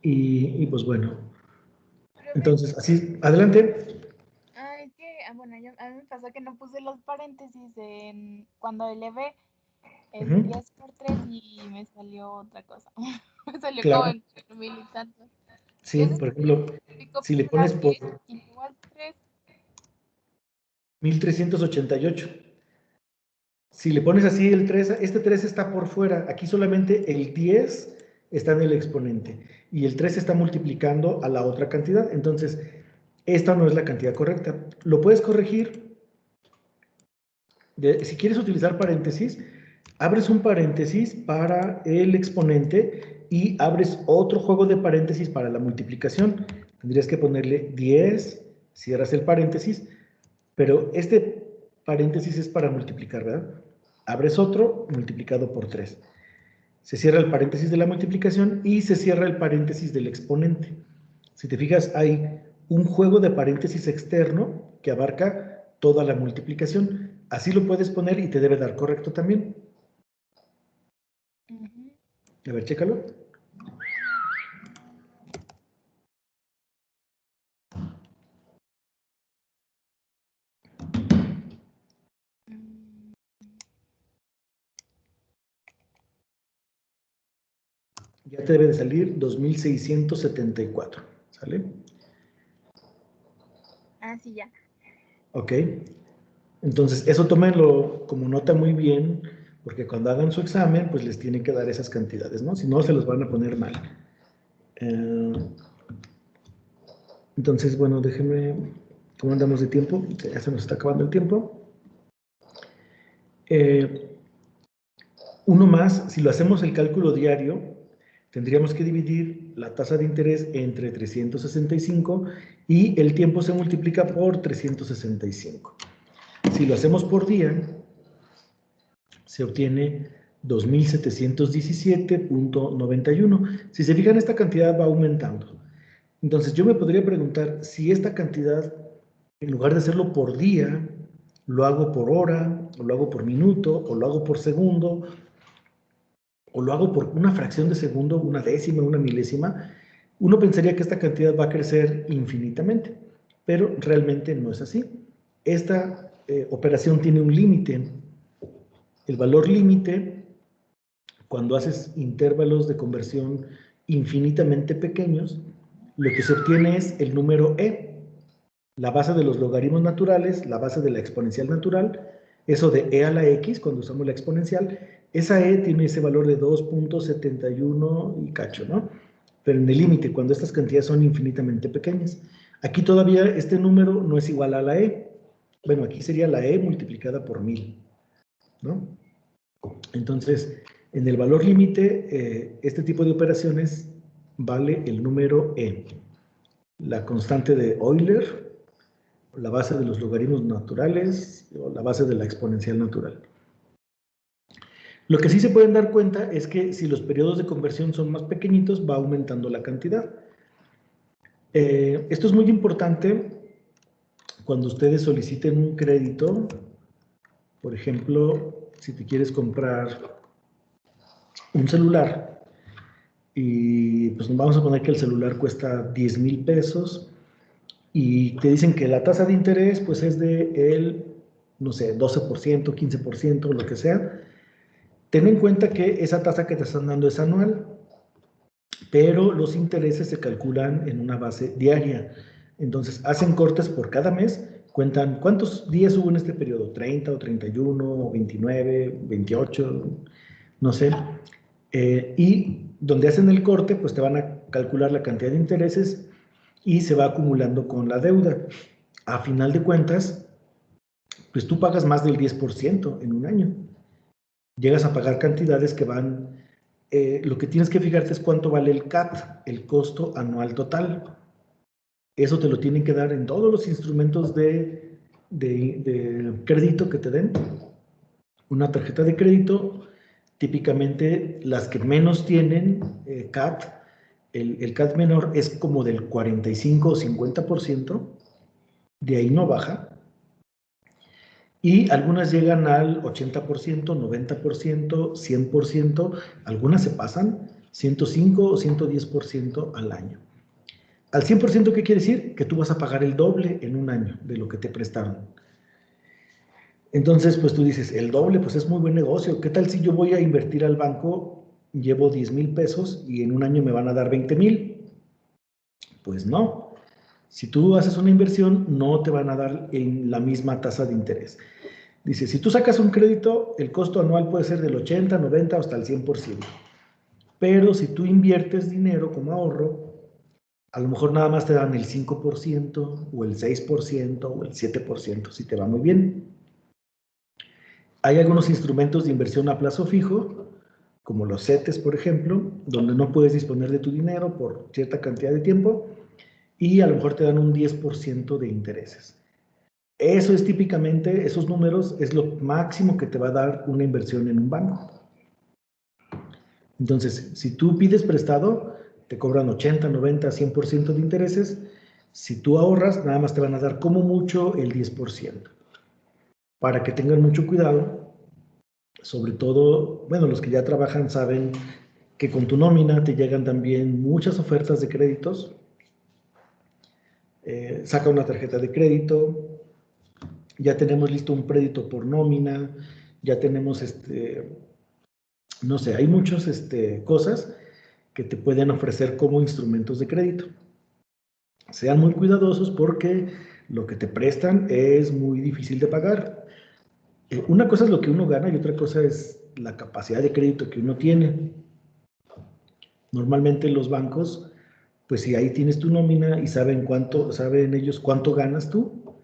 Y pues bueno, entonces, así, adelante. Es que, bueno, a mí me pasó que no puse los paréntesis cuando elevé el 10 por 3 y me salió otra cosa. Me salió como en 4,000 y tantos. Sí, por ejemplo, si le pones por 1388. Si le pones así el 3, este 3 está por fuera, aquí solamente el 10 está en el exponente y el 3 está multiplicando a la otra cantidad, entonces esta no es la cantidad correcta. Lo puedes corregir, si quieres utilizar paréntesis, abres un paréntesis para el exponente y abres otro juego de paréntesis para la multiplicación. Tendrías que ponerle 10, cierras el paréntesis, pero este paréntesis es para multiplicar, ¿verdad? Abres otro multiplicado por 3. Se cierra el paréntesis de la multiplicación y se cierra el paréntesis del exponente. Si te fijas, hay un juego de paréntesis externo que abarca toda la multiplicación. Así lo puedes poner y te debe dar correcto también. A ver, chécalo. Ya te debe de salir 2674, ¿sale? Sí, ya. Ok. Entonces, eso tómenlo como nota muy bien, porque cuando hagan su examen, pues les tienen que dar esas cantidades, ¿no? Si no, se los van a poner mal. Entonces, bueno, déjenme, ¿cómo andamos de tiempo? Ya se nos está acabando el tiempo. Uno más, si lo hacemos el cálculo diario, tendríamos que dividir la tasa de interés entre 365 y el tiempo se multiplica por 365. Si lo hacemos por día, se obtiene 2.717.91. Si se fijan, esta cantidad va aumentando. Entonces, yo me podría preguntar si esta cantidad, en lugar de hacerlo por día, lo hago por hora, o lo hago por minuto, o lo hago por segundo, o lo hago por una fracción de segundo, una décima, una milésima, uno pensaría que esta cantidad va a crecer infinitamente, pero realmente no es así. Esta operación tiene un límite. El valor límite, cuando haces intervalos de conversión infinitamente pequeños, lo que se obtiene es el número e, la base de los logaritmos naturales, la base de la exponencial natural, eso de e a la x, cuando usamos la exponencial, esa e tiene ese valor de 2.71 y cacho, ¿no? Pero en el límite, cuando estas cantidades son infinitamente pequeñas. Aquí todavía este número no es igual a la e. Bueno, aquí sería la e multiplicada por 1000, ¿no? Entonces, en el valor límite, este tipo de operaciones vale el número e. La constante de Euler, la base de los logaritmos naturales, o la base de la exponencial natural. Lo que sí se pueden dar cuenta es que si los periodos de conversión son más pequeñitos, va aumentando la cantidad. Esto es muy importante cuando ustedes soliciten un crédito. Por ejemplo, si te quieres comprar un celular y pues vamos a poner que el celular cuesta 10,000 pesos y te dicen que la tasa de interés pues es de el, no sé, 12%, 15%, lo que sea. Ten en cuenta que esa tasa que te están dando es anual, pero los intereses se calculan en una base diaria. Entonces, hacen cortes por cada mes, cuentan cuántos días hubo en este periodo, 30 o 31 o 29, 28, no sé. Y donde hacen el corte, pues te van a calcular la cantidad de intereses y se va acumulando con la deuda. A final de cuentas, pues tú pagas más del 10% en un año. Llegas a pagar cantidades que van, lo que tienes que fijarte es cuánto vale el CAT, el costo anual total. Eso te lo tienen que dar en todos los instrumentos de crédito que te den. Una tarjeta de crédito, típicamente las que menos tienen CAT, el CAT menor es como del 45 o 50%, de ahí no baja. Y algunas llegan al 80%, 90%, 100%, algunas se pasan 105 o 110% al año. Al 100%, ¿qué quiere decir? Que tú vas a pagar el doble en un año de lo que te prestaron. Entonces, pues tú dices, el doble, pues es muy buen negocio. ¿Qué tal si yo voy a invertir al banco, llevo 10,000 pesos y en un año me van a dar 20,000? Pues no. Si tú haces una inversión, no te van a dar en la misma tasa de interés. Dice, si tú sacas un crédito, el costo anual puede ser del 80, 90 hasta el 100%. Pero si tú inviertes dinero como ahorro, a lo mejor nada más te dan el 5% o el 6% o el 7%, si te va muy bien. Hay algunos instrumentos de inversión a plazo fijo, como los CETES, por ejemplo, donde no puedes disponer de tu dinero por cierta cantidad de tiempo y a lo mejor te dan un 10% de intereses. Eso es típicamente, esos números es lo máximo que te va a dar una inversión en un banco. Entonces, si tú pides prestado, te cobran 80, 90, 100% de intereses. Si tú ahorras, nada más te van a dar como mucho el 10%. Para que tengan mucho cuidado, sobre todo, bueno, los que ya trabajan saben que con tu nómina te llegan también muchas ofertas de créditos. Saca una tarjeta de crédito, ya tenemos listo un crédito por nómina, ya tenemos, no sé, hay muchas cosas que te pueden ofrecer como instrumentos de crédito. Sean muy cuidadosos porque lo que te prestan es muy difícil de pagar. Una cosa es lo que uno gana y otra cosa es la capacidad de crédito que uno tiene. Normalmente los bancos, pues si ahí tienes tu nómina y saben ellos cuánto ganas tú,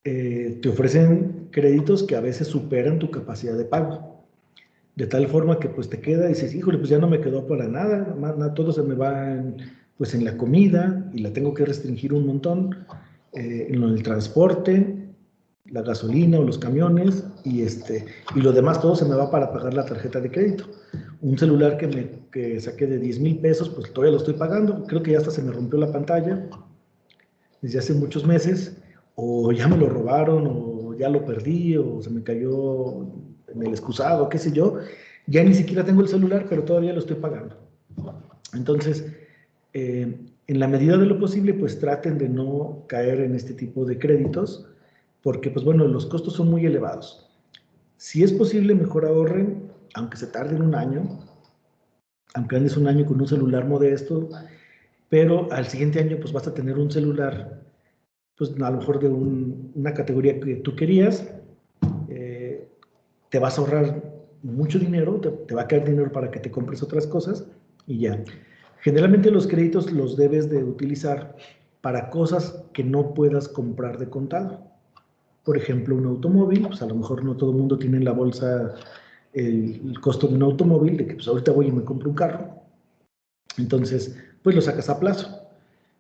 te ofrecen créditos que a veces superan tu capacidad de pago. De tal forma que pues te queda y dices, híjole, pues ya no me quedó para nada, todo se me va pues en la comida y la tengo que restringir un montón, en el transporte, la gasolina o los camiones, y lo demás todo se me va para pagar la tarjeta de crédito. Un celular que saqué de 10,000 pesos, pues todavía lo estoy pagando. Creo que ya hasta se me rompió la pantalla desde hace muchos meses, o ya me lo robaron, o ya lo perdí, o se me cayó en el excusado, qué sé yo. Ya ni siquiera tengo el celular, pero todavía lo estoy pagando. Entonces, en la medida de lo posible, pues traten de no caer en este tipo de créditos, porque, pues bueno, los costos son muy elevados. Si es posible, mejor ahorren, aunque se tarden un año, aunque andes un año con un celular modesto, pero al siguiente año, pues vas a tener un celular, pues a lo mejor de una categoría que tú querías, te vas a ahorrar mucho dinero, te va a quedar dinero para que te compres otras cosas y ya. Generalmente los créditos los debes de utilizar para cosas que no puedas comprar de contado. Por ejemplo, un automóvil, pues a lo mejor no todo el mundo tiene en la bolsa el costo de un automóvil, de que pues ahorita voy y me compro un carro. Entonces, pues lo sacas a plazo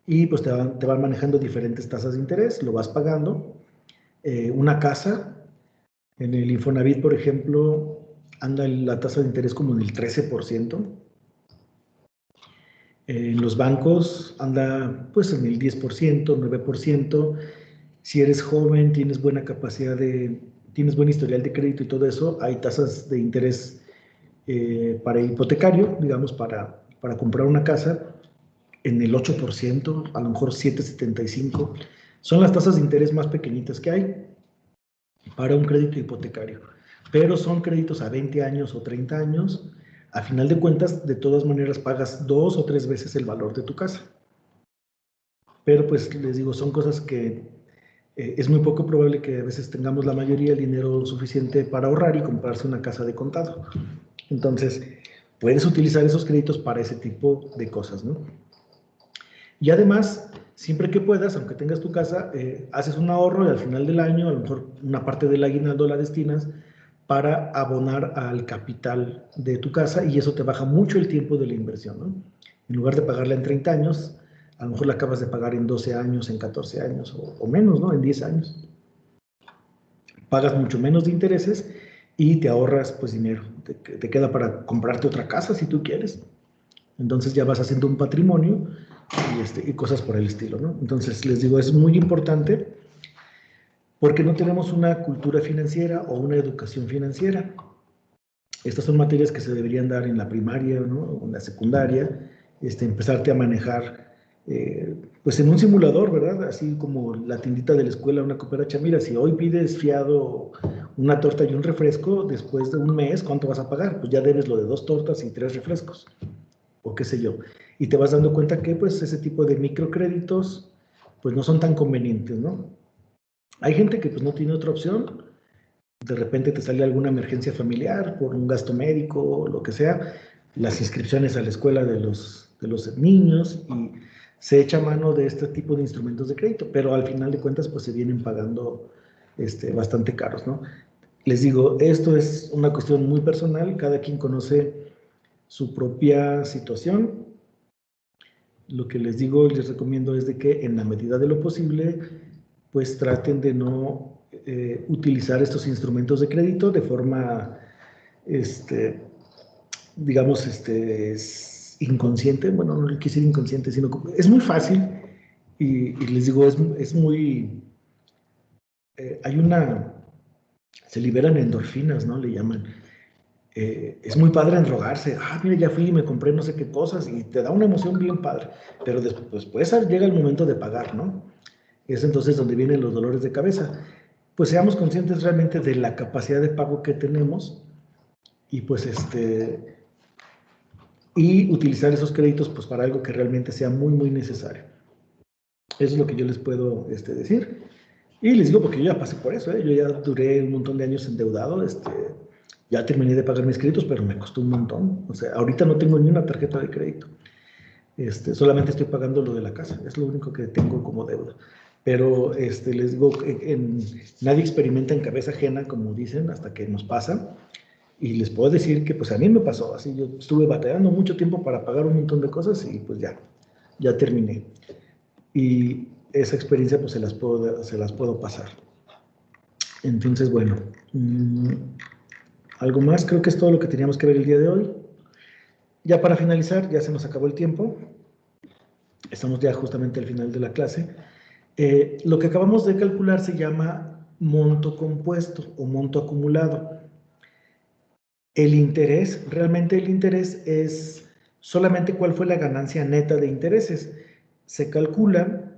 y pues te van manejando diferentes tasas de interés, lo vas pagando. Una casa, en el Infonavit, por ejemplo, anda la tasa de interés como en el 13%. En los bancos anda pues en el 10%, 9%. Si eres joven, tienes buena capacidad tienes buen historial de crédito y todo eso, hay tasas de interés para hipotecario, digamos, para comprar una casa en el 8%, a lo mejor 7,75%. Son las tasas de interés más pequeñitas que hay para un crédito hipotecario, pero son créditos a 20 años o 30 años. A final de cuentas, de todas maneras, pagas 2 o 3 veces el valor de tu casa. Pero pues les digo, son cosas que es muy poco probable que a veces tengamos la mayoría el dinero suficiente para ahorrar y comprarse una casa de contado. Entonces, puedes utilizar esos créditos para ese tipo de cosas, ¿no? Y además, siempre que puedas, aunque tengas tu casa, haces un ahorro y al final del año, a lo mejor una parte del aguinaldo la destinas para abonar al capital de tu casa y eso te baja mucho el tiempo de la inversión, ¿no? En lugar de pagarla en 30 años, a lo mejor la acabas de pagar en 12 años, en 14 años o menos, ¿no? En 10 años. Pagas mucho menos de intereses y te ahorras pues dinero. Te queda para comprarte otra casa si tú quieres. Entonces ya vas haciendo un patrimonio y cosas por el estilo, ¿no? Entonces les digo, es muy importante porque no tenemos una cultura financiera o una educación financiera. Estas son materias que se deberían dar en la primaria, ¿no? O en la secundaria, empezarte a manejar, pues en un simulador, ¿verdad? Así como la tiendita de la escuela, una cooperacha, mira, si hoy pides fiado una torta y un refresco, después de un mes, ¿cuánto vas a pagar? Pues ya debes lo de 2 tortas y 3 refrescos, o qué sé yo. Y te vas dando cuenta que, pues, ese tipo de microcréditos, pues, no son tan convenientes, ¿no? Hay gente que, pues, no tiene otra opción. De repente te sale alguna emergencia familiar por un gasto médico o lo que sea, las inscripciones a la escuela de los niños y se echa mano de este tipo de instrumentos de crédito, pero al final de cuentas pues se vienen pagando bastante caros, ¿no? Les digo, esto es una cuestión muy personal, cada quien conoce su propia situación. Lo que les digo y les recomiendo es de que en la medida de lo posible pues traten de no utilizar estos instrumentos de crédito de forma, digamos, inconsciente. Bueno, no quise decir inconsciente, sino es muy fácil y les digo, es muy, se liberan endorfinas, ¿no? Le llaman. Es muy padre enrogarse, mira, ya fui y me compré no sé qué cosas y te da una emoción bien padre, pero después llega el momento de pagar, ¿no? Es entonces donde vienen los dolores de cabeza. Pues seamos conscientes realmente de la capacidad de pago que tenemos y pues y utilizar esos créditos pues para algo que realmente sea muy, muy necesario. Eso es lo que yo les puedo decir. Y les digo porque yo ya pasé por eso, yo ya duré un montón de años endeudado, ya terminé de pagar mis créditos, pero me costó un montón. O sea, ahorita no tengo ni una tarjeta de crédito. Solamente estoy pagando lo de la casa, es lo único que tengo como deuda. Pero les digo, nadie experimenta en cabeza ajena, como dicen, hasta que nos pasa. Y les puedo decir que pues a mí me pasó así, yo estuve batallando mucho tiempo para pagar un montón de cosas y pues ya terminé. Y esa experiencia pues se las puedo pasar. Entonces, bueno, algo más, creo que es todo lo que teníamos que ver el día de hoy. Ya para finalizar, ya se nos acabó el tiempo. Estamos ya justamente al final de la clase. Lo que acabamos de calcular se llama monto compuesto o monto acumulado. El interés, realmente el interés es solamente cuál fue la ganancia neta de intereses. Se calcula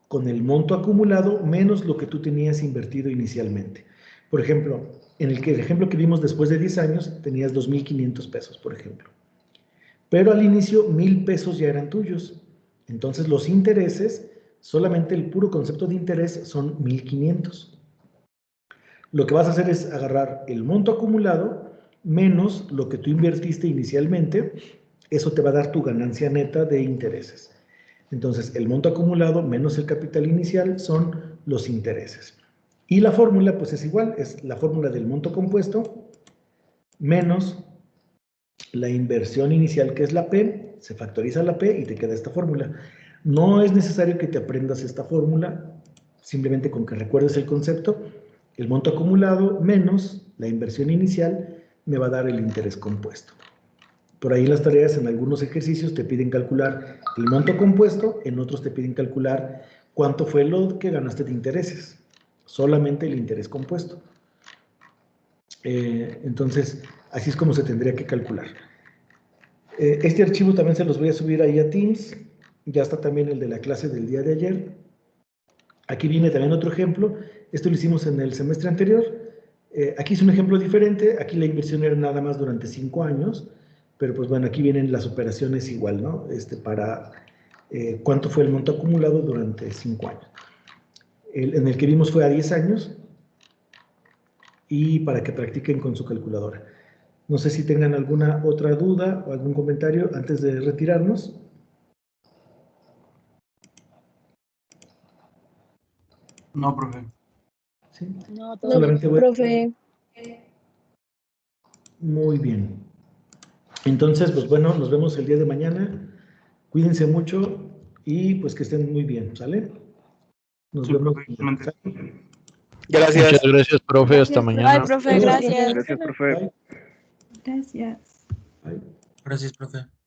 con el monto acumulado menos lo que tú tenías invertido inicialmente. Por ejemplo, en el ejemplo que vimos después de 10 años, tenías 2,500 pesos, por ejemplo. Pero al inicio, 1,000 pesos ya eran tuyos. Entonces, los intereses, solamente el puro concepto de interés son 1,500. Lo que vas a hacer es agarrar el monto acumulado menos lo que tú invertiste inicialmente. Eso te va a dar tu ganancia neta de intereses. Entonces, el monto acumulado menos el capital inicial son los intereses. Y la fórmula, pues es igual, es la fórmula del monto compuesto menos la inversión inicial, que es la P, se factoriza la P y te queda esta fórmula. No es necesario que te aprendas esta fórmula, simplemente con que recuerdes el concepto. El monto acumulado menos la inversión inicial me va a dar el interés compuesto. Por ahí en las tareas, en algunos ejercicios te piden calcular el monto compuesto, en otros te piden calcular cuánto fue lo que ganaste de intereses. Solamente el interés compuesto. Entonces, así es como se tendría que calcular. Este archivo también se los voy a subir ahí a Teams. Ya está también el de la clase del día de ayer. Aquí viene también otro ejemplo. Esto lo hicimos en el semestre anterior. Aquí es un ejemplo diferente. Aquí la inversión era nada más durante 5 años. Pero pues bueno, aquí vienen las operaciones igual, ¿no? Para cuánto fue el monto acumulado durante 5 años. En el que vimos fue a 10 años. Y para que practiquen con su calculadora. No sé si tengan alguna otra duda o algún comentario antes de retirarnos. No, profe. ¿Sí? No, todo Solamente bien. Profe. Muy bien. Entonces, pues bueno, nos vemos el día de mañana. Cuídense mucho y pues que estén muy bien, ¿sale? Nos Sí, vemos. profe. Gracias. Muchas gracias, profe. Gracias, Hasta mañana. Ay, profe, gracias. Gracias, profe. Bye. Gracias. Bye. Gracias, profe.